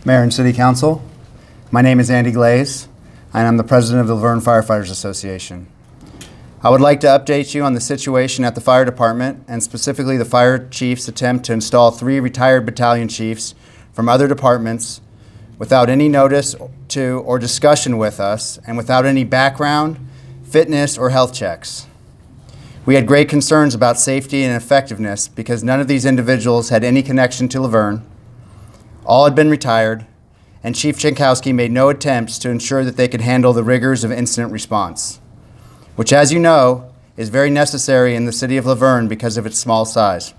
Mayor and City Council, my name is Andy Glaze, and I'm the president of the Verne Firefighters Association. I would like to update you on the situation at the fire department, and specifically the fire chief's attempt to install 3 retired battalion chiefs from other departments without any notice to or discussion with us, and without any background, fitness, or health checks. We had great concerns about safety and effectiveness because none of these individuals had any connection to Laverne. All had been retired, and Chief Jankowski made no attempts to ensure that they could handle the rigors of incident response, which, as you know, is very necessary in the city of Laverne because of its small size.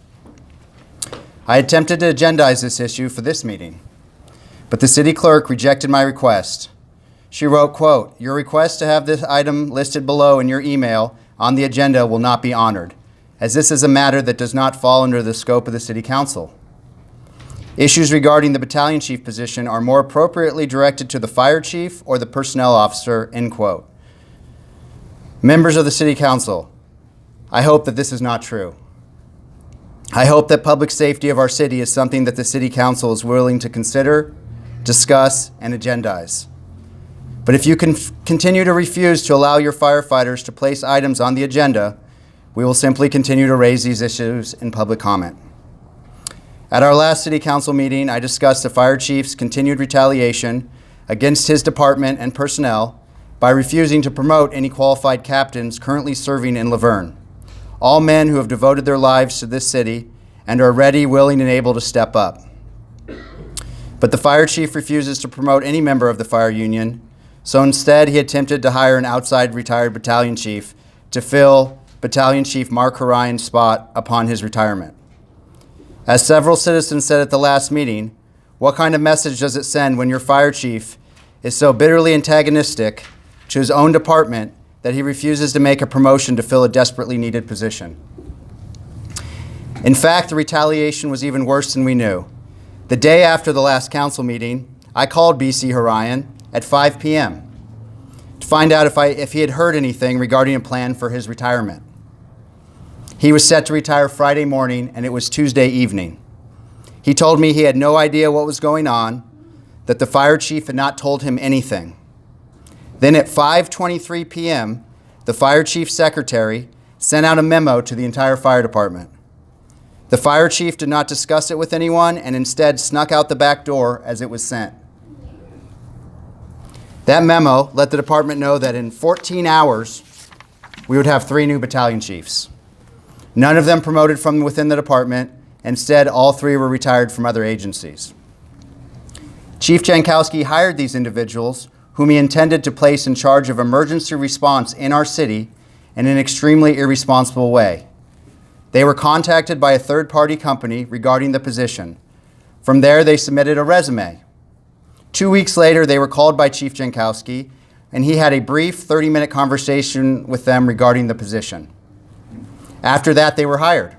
I attempted to agendize this issue for this meeting, but the city clerk rejected my request. She wrote, quote, "Your request to have this item listed below in your email on the agenda will not be honored, as this is a matter that does not fall under the scope of the City Council. Issues regarding the battalion chief position are more appropriately directed to the fire chief or the personnel officer," end quote. Members of the City Council, I hope that this is not true. I hope that public safety of our city is something that the City Council is willing to consider, discuss, and agendize. But if you continue to refuse to allow your firefighters to place items on the agenda, we will simply continue to raise these issues in public comment. At our last City Council meeting, I discussed the fire chief's continued retaliation against his department and personnel by refusing to promote any qualified captains currently serving in Laverne, all men who have devoted their lives to this city and are ready, willing, and able to step up. But the fire chief refuses to promote any member of the fire union, so instead he attempted to hire an outside retired battalion chief to fill Battalion Chief Mark Horian's spot upon his retirement. As several citizens said at the last meeting, what kind of message does it send when your fire chief is so bitterly antagonistic to his own department that he refuses to make a promotion to fill a desperately needed position? In fact, the retaliation was even worse than we knew. The day after the last council meeting, I called BC Horian at 5 p.m. to find out if he had heard anything regarding a plan for his retirement. He was set to retire Friday morning, and it was Tuesday evening. He told me he had no idea what was going on, that the fire chief had not told him anything. Then at 5:23 p.m., the fire chief's secretary sent out a memo to the entire fire department. The fire chief did not discuss it with anyone and instead snuck out the back door as it was sent. That memo let the department know that in 14 hours, we would have 3 new battalion chiefs. None of them promoted from within the department. Instead, all 3 were retired from other agencies. Chief Jankowski hired these individuals, whom he intended to place in charge of emergency response in our city in an extremely irresponsible way. They were contacted by a third-party company regarding the position. From there, they submitted a resume. 2 weeks later, they were called by Chief Jankowski, and he had a brief 30-minute conversation with them regarding the position. After that, they were hired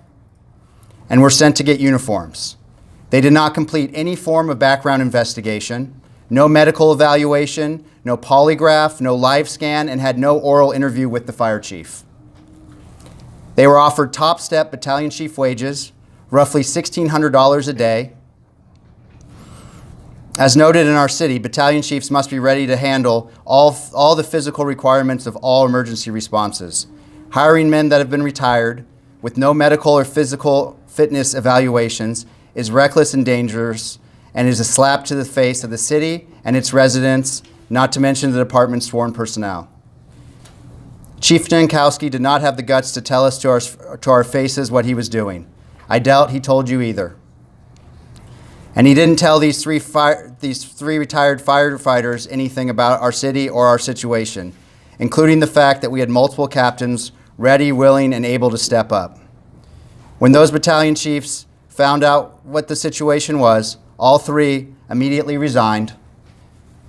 and were sent to get uniforms. They did not complete any form of background investigation, no medical evaluation, no polygraph, no live scan, and had no oral interview with the fire chief. They were offered top step battalion chief wages, roughly $1,600 a day. As noted in our city, battalion chiefs must be ready to handle all the physical requirements of all emergency responses. Hiring men that have been retired with no medical or physical fitness evaluations is reckless and dangerous and is a slap to the face of the city and its residents, not to mention the department's sworn personnel. Chief Jankowski did not have the guts to tell us to our faces what he was doing. I doubt he told you either. And he didn't tell these three retired firefighters anything about our city or our situation, including the fact that we had multiple captains ready, willing, and able to step up. When those battalion chiefs found out what the situation was, all 3 immediately resigned.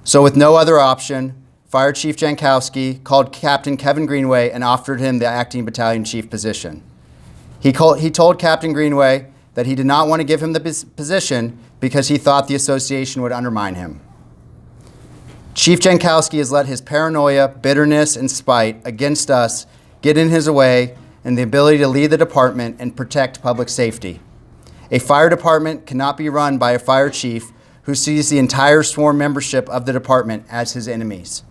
So with no other option, Fire Chief Jankowski called Captain Kevin Greenway and offered him the acting battalion chief position. He told Captain Greenway that he did not want to give him the position because he thought the association would undermine him. Chief Jankowski has let his paranoia, bitterness, and spite against us get in his way and the ability to lead the department and protect public safety. A fire department cannot be run by a fire chief who sees the entire sworn membership of the department as his enemies.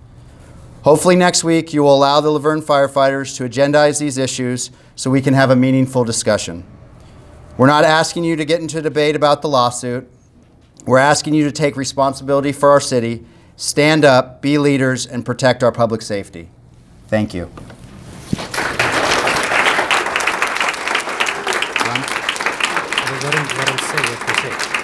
Hopefully next week you will allow the Laverne firefighters to agendize these issues so we can have a meaningful discussion. We're not asking you to get into a debate about the lawsuit. We're asking you to take responsibility for our city, stand up, be leaders, and protect our public safety. Thank you. Let him say what to say.